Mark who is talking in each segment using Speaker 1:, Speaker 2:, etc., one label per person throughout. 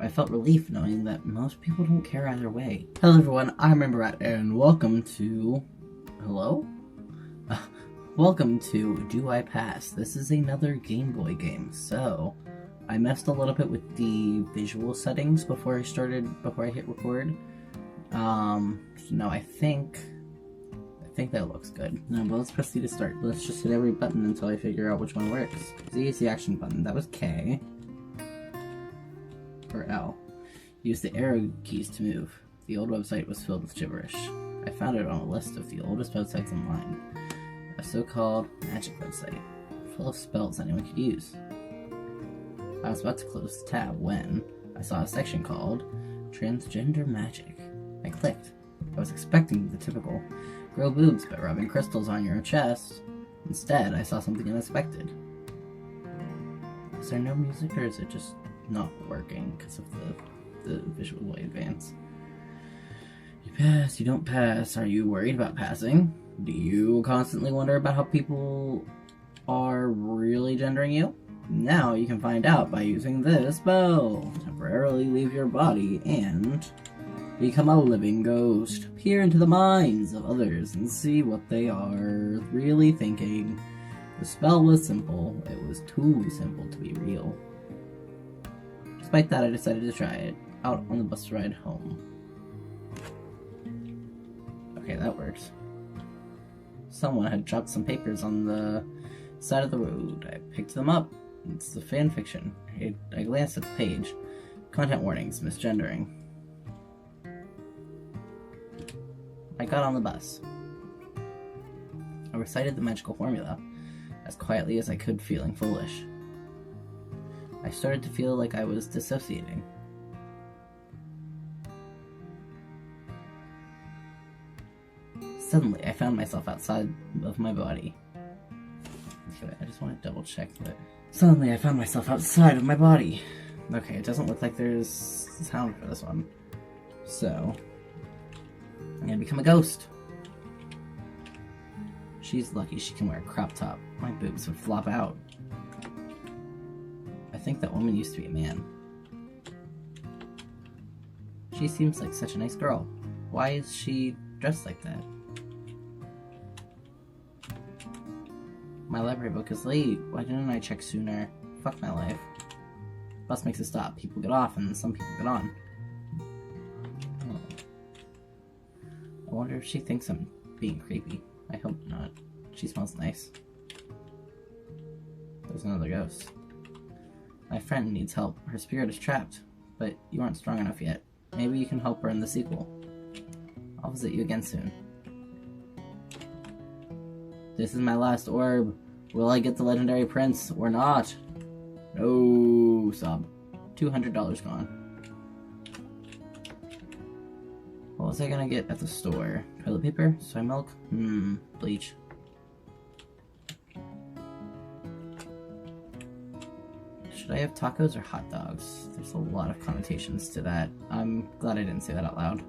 Speaker 1: I felt relief knowing that most people don't care either way. Hello everyone, I'm Rat, and welcome to... Hello? Welcome to Do I Pass? This is another Game Boy game, so... I messed a little bit with the visual settings before I hit record. No, I think that looks good. No, but let's proceed to start. Let's just hit every button until I figure out which one works. Z is the action button. That was K. Or L. Use the arrow keys to move. The old website was filled with gibberish. I found it on a list of the oldest websites online. A so-called magic website, full of spells anyone could use. I was about to close the tab when I saw a section called Transgender Magic. I clicked. I was expecting the typical grow boobs by rubbing crystals on your chest. Instead, I saw something unexpected. Is there no music, or is it just not working because of the visual light advance? You pass, you don't pass. Are you worried about passing? Do you constantly wonder about how people are really gendering you? Now you can find out by using this spell. Temporarily leave your body and become a living ghost. Peer into the minds of others and see what they are really thinking. The spell was simple. It was too simple to be real. Despite that, I decided to try it out on the bus ride home. Okay, that works. Someone had dropped some papers on the side of the road. I picked them up. It's the fan fiction. I glanced at the page. Content warnings, misgendering. I got on the bus. I recited the magical formula as quietly as I could, feeling foolish. I started to feel like I was dissociating. Suddenly, I found myself outside of my body. Okay, I just want to double check that. Suddenly, I found myself outside of my body. Okay, it doesn't look like there's sound for this one. So, I'm gonna become a ghost. She's lucky she can wear a crop top. My boobs would flop out. I think that woman used to be a man. She seems like such a nice girl. Why is she dressed like that? My library book is late. Why didn't I check sooner? Fuck my life. Bus makes a stop. People get off and some people get on. Oh. I wonder if she thinks I'm being creepy. I hope not. She smells nice. There's another ghost. My friend needs help. Her spirit is trapped, but you aren't strong enough yet. Maybe you can help her in the sequel. I'll visit you again soon. This is my last orb. Will I get the legendary prince or not? No, sob. $200 gone. What was I gonna get at the store? Toilet paper? Soy milk? Bleach. Should I have tacos or hot dogs? There's a lot of connotations to that. I'm glad I didn't say that out loud.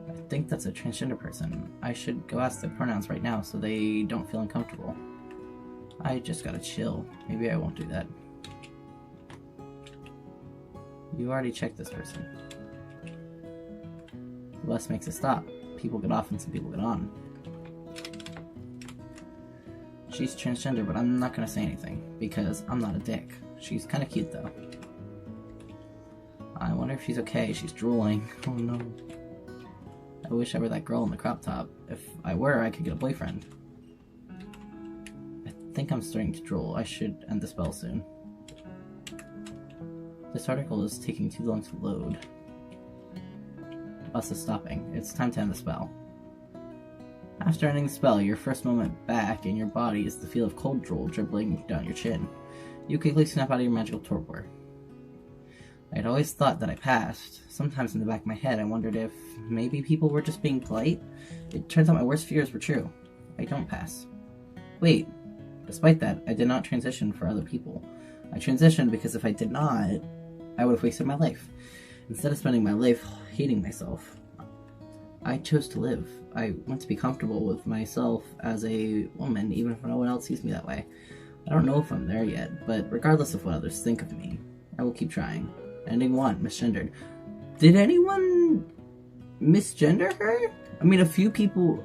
Speaker 1: I think that's a transgender person. I should go ask their pronouns right now so they don't feel uncomfortable. I just gotta chill. Maybe I won't do that. You already checked this person. The bus makes a stop. People get off and some people get on. She's transgender, but I'm not gonna say anything, because I'm not a dick. She's kinda cute, though. I wonder if she's okay. She's drooling. Oh no. I wish I were that girl in the crop top. If I were, I could get a boyfriend. I think I'm starting to drool. I should end the spell soon. This article is taking too long to load. The bus is stopping. It's time to end the spell. After ending the spell, your first moment back in your body is the feel of cold drool dribbling down your chin. You quickly snap out of your magical torpor. I had always thought that I passed. Sometimes in the back of my head, I wondered if maybe people were just being polite. It turns out my worst fears were true. I don't pass. Wait. Despite that, I did not transition for other people. I transitioned because if I did not, I would have wasted my life. Instead of spending my life hating myself, I chose to live. I want to be comfortable with myself as a woman, even if no one else sees me that way. I don't know if I'm there yet, but regardless of what others think of me, I will keep trying. Ending 1, misgendered. Did anyone misgender her? I mean, a few people...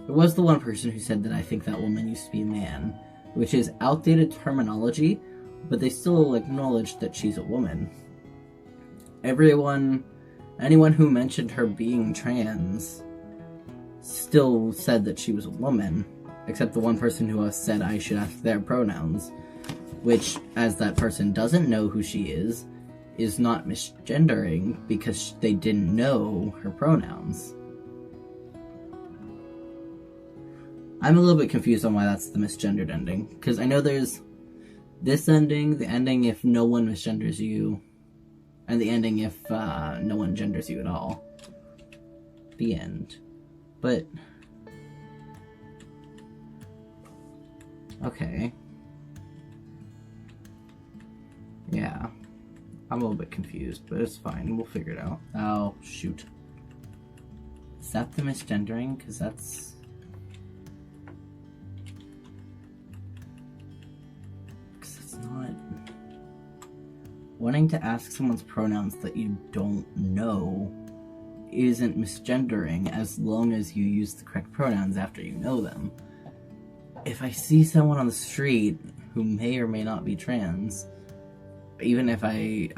Speaker 1: There was the one person who said that I think that woman used to be a man, which is outdated terminology, but they still acknowledged that she's a woman. Anyone who mentioned her being trans still said that she was a woman, except the one person who said I should ask their pronouns, which, as that person doesn't know who she is not misgendering because they didn't know her pronouns. I'm a little bit confused on why that's the misgendered ending, because I know there's this ending, the ending if no one misgenders you, and the ending if no one genders you at all. The end. But... okay. Yeah. I'm a little bit confused, but it's fine. We'll figure it out. Oh, shoot. Is that the misgendering? Because that's... because it's not... wanting to ask someone's pronouns that you don't know isn't misgendering as long as you use the correct pronouns after you know them. If I see someone on the street who may or may not be trans, even if I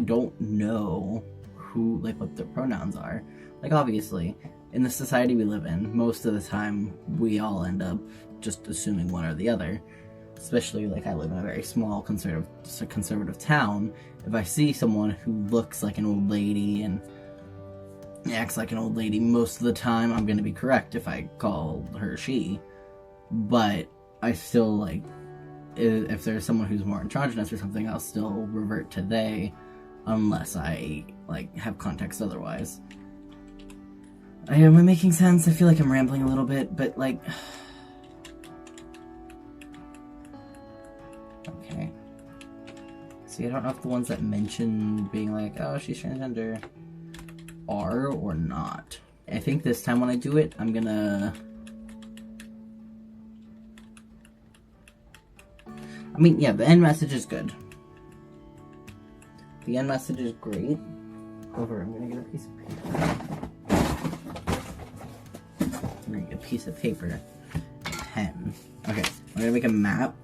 Speaker 1: don't know who, what their pronouns are, obviously, in the society we live in, most of the time, we all end up just assuming one or the other. Especially, I live in a very small conservative town. If I see someone who looks like an old lady and acts like an old lady, most of the time, I'm gonna be correct if I call her she. But I still, if there's someone who's more androgynous or something, I'll still revert to they, unless I, have context otherwise. Am I making sense? I feel like I'm rambling a little bit, but, okay. See, I don't know if the ones that mention being oh, she's transgender are or not. I think this time when I do it, I'm gonna... I mean, yeah, the end message is good. The end message is great. However, I'm gonna get a piece of paper. I'm gonna get a piece of paper. Pen. Okay, I'm gonna make a map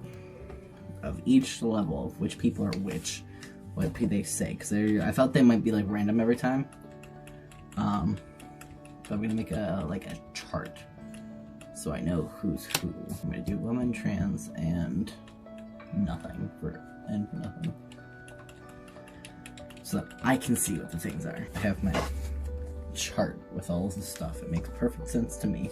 Speaker 1: of each level, of which people are which. What they say, because I felt they might be random every time. So I'm gonna make a chart, so I know who's who. I'm gonna do woman, trans, and nothing for nothing, so that I can see what the things are. I have my chart with all of this stuff. It makes perfect sense to me.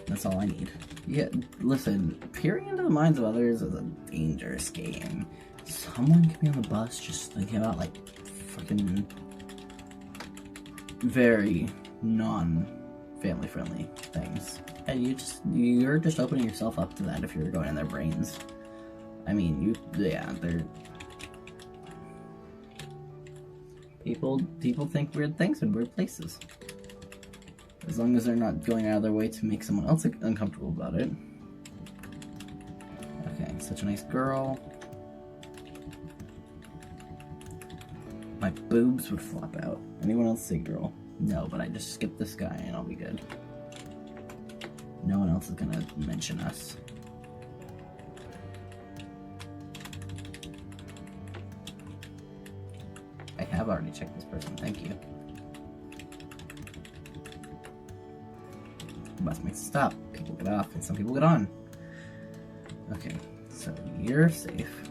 Speaker 1: That's all I need. Yeah, listen, peering into the minds of others is a dangerous game. Someone could be on the bus just thinking about fucking very non-family friendly things, and you're just opening yourself up to that if you're going in their brains. I mean, they're... People think weird things in weird places. As long as they're not going out of their way to make someone else uncomfortable about it. Okay, such a nice girl. My boobs would flop out. Anyone else say girl? No, but I just skip this guy and I'll be good. No one else is gonna mention us. I have already checked this person, thank you. The bus makes a stop. People get off and some people get on. Okay, so you're safe.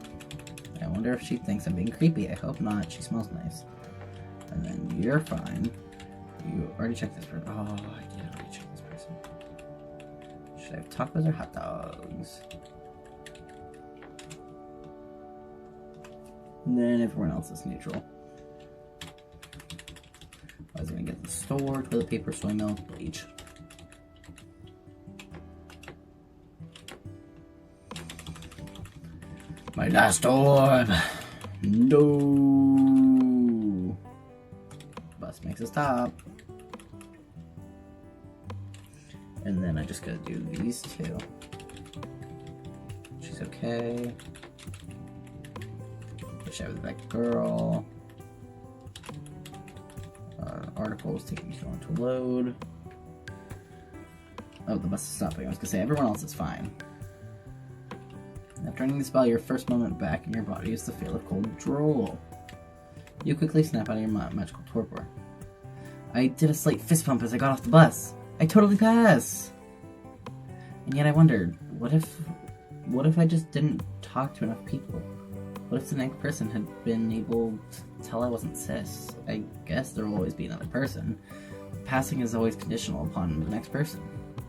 Speaker 1: I wonder if she thinks I'm being creepy. I hope not. She smells nice. And then you're fine. You already checked this person. Oh, I did already check this person. Should I have tacos or hot dogs? And then everyone else is neutral. I was gonna get the store, toilet paper, soy milk, bleach. My last orb! No! Bus makes a stop. And then I just gotta do these two. She's okay. chat with that girl. Articles taking too long to load. Oh, the bus is stopping. I was gonna say, everyone else is fine. After ending the spell, your first moment back in your body is the feel of cold drool. You quickly snap out of your magical torpor. I did a slight fist pump as I got off the bus. I totally pass! And yet I wondered, what if I just didn't talk to enough people? What if the next person had been able to tell I wasn't cis? I guess there will always be another person. Passing is always conditional upon the next person.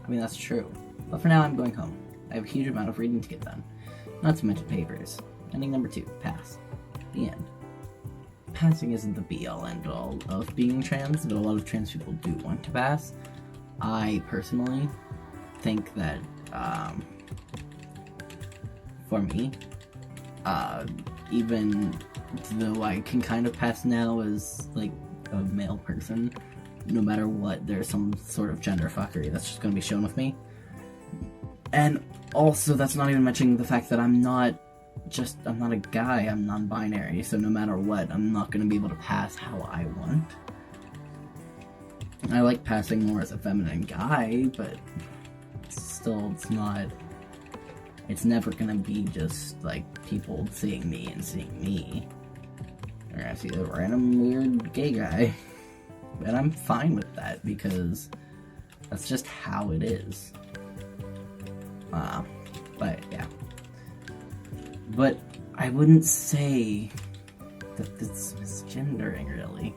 Speaker 1: I mean, that's true. But for now, I'm going home. I have a huge amount of reading to get done. Not to mention papers. Ending number 2, pass. The end. Passing isn't the be-all, end-all of being trans, but a lot of trans people do want to pass. I personally think that, for me, even though I can kind of pass now as, like, a male person, no matter what, there's some sort of gender fuckery that's just going to be shown with me. And also, that's not even mentioning the fact that I'm not a guy, I'm non-binary, so no matter what, I'm not going to be able to pass how I want. I like passing more as a feminine guy, but still, it's never going to be just, like, people seeing me and seeing me. They're going to see a random weird gay guy. And I'm fine with that, because that's just how it is. But, yeah. But I wouldn't say that it's misgendering, really.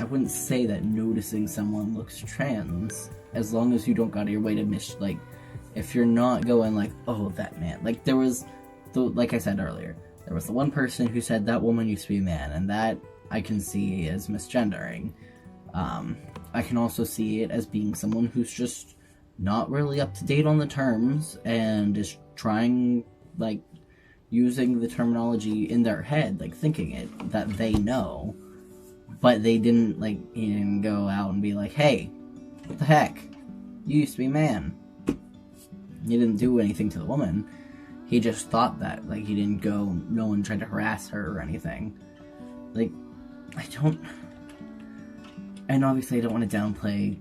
Speaker 1: I wouldn't say that noticing someone looks trans, as long as you don't go out of your way to like, if you're not going like, oh, that man. Like, there was, like I said earlier, there was the one person who said that woman used to be a man, and that I can see as misgendering. I can also see it as being someone who's just not really up to date on the terms and is trying, like, using the terminology in their head, like, thinking it, that they know, but they didn't, like, he didn't go out and be like, hey, what the heck, you used to be a man. He didn't do anything to the woman. He just thought that, like, he didn't go, no one tried to harass her or anything. Like, and obviously I don't want to downplay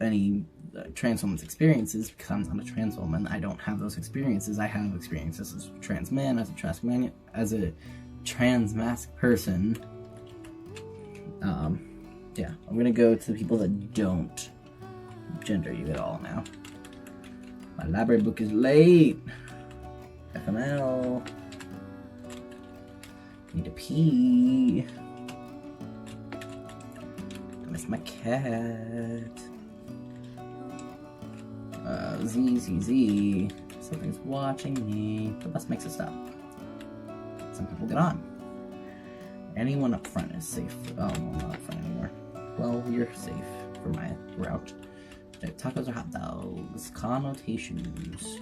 Speaker 1: any trans woman's experiences, because I'm not a trans woman. I don't have those experiences. I have experiences as a trans man, as a trans masked person. Yeah, I'm gonna go to the people that don't gender you at all now. My library book is late. FML. Need to pee. I miss my cat. Z. Something's watching me. The bus makes it stop. Some people get on. Anyone up front is safe. Oh, well, not up front anymore. Well, you're safe for my route. Tacos or hot dogs. Connotations.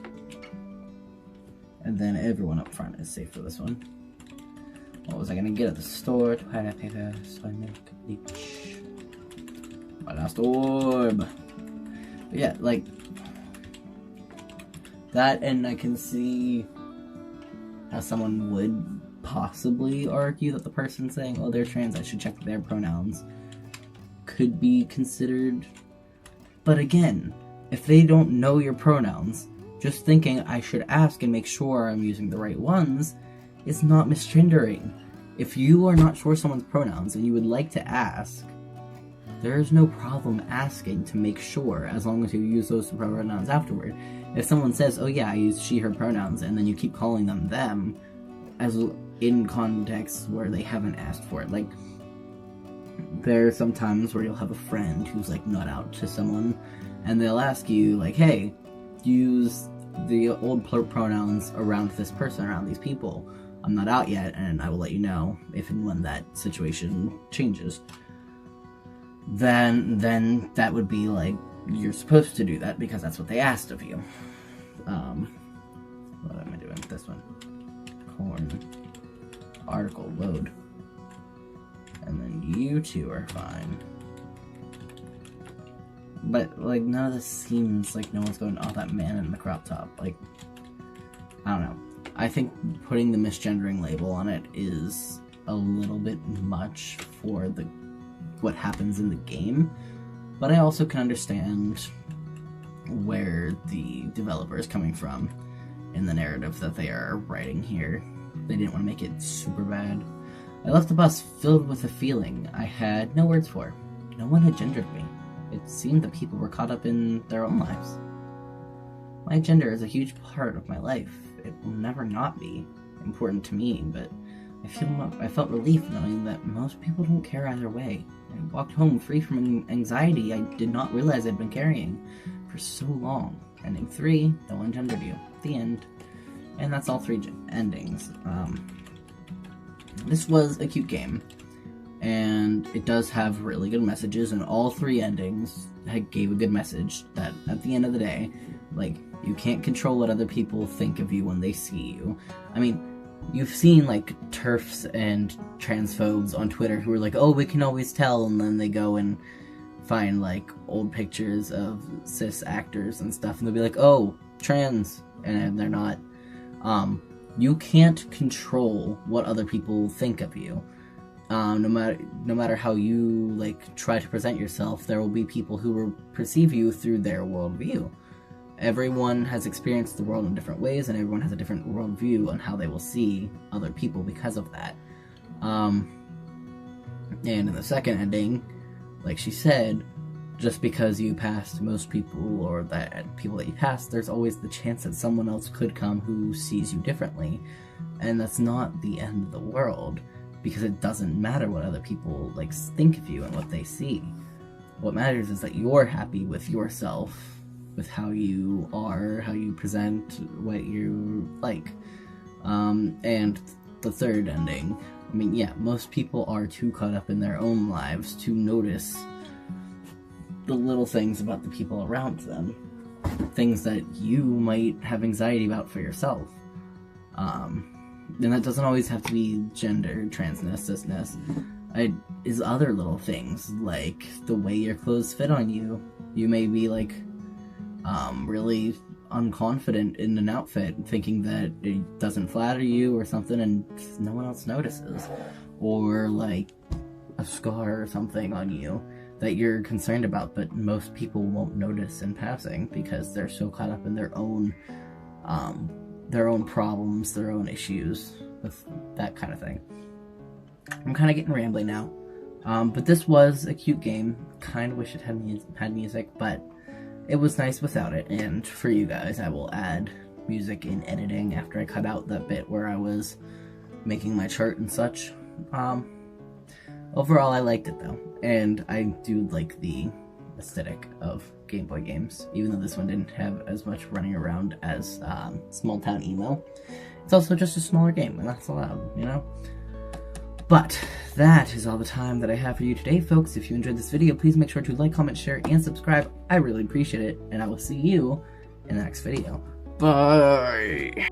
Speaker 1: And then everyone up front is safe for this one. What was I gonna get at the store? Toilet paper, soy milk, bleach. My last orb. But yeah, like, that, and I can see how someone would possibly argue that the person saying, oh, they're trans, I should check their pronouns, could be considered. But again, if they don't know your pronouns, just thinking I should ask and make sure I'm using the right ones is not misgendering. If you are not sure someone's pronouns and you would like to ask, there is no problem asking to make sure, as long as you use those pronouns afterward. If someone says, oh yeah, I use she, her pronouns, and then you keep calling them them, as in contexts where they haven't asked for it. Like, there are some times where you'll have a friend who's, like, not out to someone, and they'll ask you, like, hey, use the old pronouns around this person, around these people. I'm not out yet, and I will let you know if and when that situation changes. Then that would be like, you're supposed to do that because that's what they asked of you. What am I doing with this one? Corn. Article load. And then you two are fine. But, like, none of this seems like no one's going, oh, that man in the crop top. Like, I don't know. I think putting the misgendering label on it is a little bit much for what happens in the game, but I also can understand where the developer is coming from in the narrative that they are writing here. They didn't want to make it super bad. I left the bus filled with a feeling I had no words for. No one had gendered me. It seemed that people were caught up in their own lives. My gender is a huge part of my life. It will never not be important to me, but I felt relief knowing that most people don't care either way. I walked home free from an anxiety I did not realize I'd been carrying for so long. Ending 3, no one gendered you. The end. And that's all 3 endings. This was a cute game, and it does have really good messages, and all 3 endings gave a good message that at the end of the day, like, you can't control what other people think of you when they see you. I mean, you've seen, like, TERFs and transphobes on Twitter who are like, oh, we can always tell, and then they go and find, like, old pictures of cis actors and stuff, and they'll be like, oh, trans, and they're not. You can't control what other people think of you. No matter how you, like, try to present yourself, there will be people who will perceive you through their worldview. Everyone has experienced the world in different ways, and everyone has a different worldview on how they will see other people because of that. And in the second ending, like she said, just because you passed most people, or that people that you passed, there's always the chance that someone else could come who sees you differently. And that's not the end of the world, because it doesn't matter what other people, like, think of you and what they see. What matters is that you're happy with yourself, with how you are, how you present, what you like. And the third ending, I mean, yeah, most people are too caught up in their own lives to notice the little things about the people around them. Things that you might have anxiety about for yourself. And that doesn't always have to be gender, transness, cisness. Is other little things, like the way your clothes fit on you. You may be, like, really unconfident in an outfit, thinking that it doesn't flatter you or something, and no one else notices. Or, like, a scar or something on you that you're concerned about, but most people won't notice in passing because they're so caught up in their own problems, their own issues, with that kind of thing. I'm kind of getting rambly now, but this was a cute game. Kind of wish it had music, but it was nice without it, and for you guys, I will add music in editing after I cut out that bit where I was making my chart and such. Overall, I liked it though, and I do like the aesthetic of Game Boy games, even though this one didn't have as much running around as Small Town Emo. It's also just a smaller game, and that's allowed, you know? But that is all the time that I have for you today, folks. If you enjoyed this video, please make sure to like, comment, share, and subscribe. I really appreciate it, and I will see you in the next video. Bye!